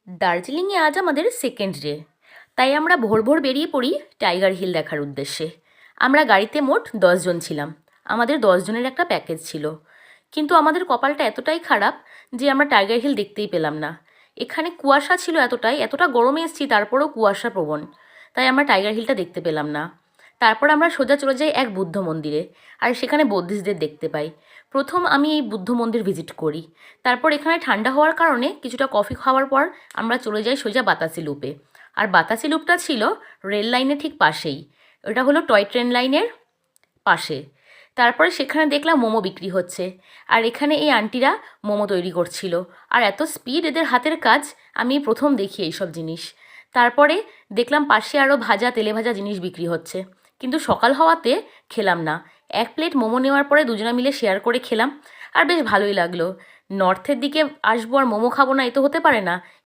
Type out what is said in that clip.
দার্জিলিংয়ে আজ আমাদের সেকেন্ড ডে, তাই আমরা ভোর ভোর বেরিয়ে পড়ি টাইগার হিল দেখার উদ্দেশ্যে। আমরা গাড়িতে মোট 10 জন ছিলাম। আমাদের 10 জনের একটা প্যাকেজ ছিল, কিন্তু আমাদের কপালটা এতটাই খারাপ যে আমরা টাইগার হিল দেখতেই পেলাম না। এখানে কুয়াশা ছিল এতটা গরমে এসেছি, তারপরেও কুয়াশা প্রবণ, তাই আমরা টাইগার হিলটা দেখতে পেলাম না। তারপর আমরা সোজা চলে যাই এক বুদ্ধ মন্দিরে, আর সেখানে বৌদ্ধিস্টদের দেখতে পাই। প্রথম আমি এই বুদ্ধ মন্দির ভিজিট করি। তারপর এখানে ঠান্ডা হওয়ার কারণে কিছুটা কফি খাওয়ার পর আমরা চলে যাই সোজা বাতাসি লুপে। আর বাতাসি লুপটা ছিল রেল লাইনের ঠিক পাশেই। ওটা হলো টয় ট্রেন লাইনের পাশে। তারপরে সেখানে দেখলাম মোমো বিক্রি হচ্ছে, আর এখানে এই আন্টিরা মোমো তৈরি করছিল। আর এত স্পিড এদের হাতের কাজ, আমি প্রথম দেখি এইসব জিনিস। তারপরে দেখলাম পাশে আরও ভাজা তেলে ভাজা জিনিস বিক্রি হচ্ছে, কিন্তু সকাল হওয়াতে খেলাম না। এক প্লেট মোমো নেওয়ার পরে দুজনে মিলে শেয়ার করে খেলাম, আর বেশ ভালোই লাগলো। নর্থের দিকে আসবো আর মোমো খাবো না, এ তো হতে পারে না।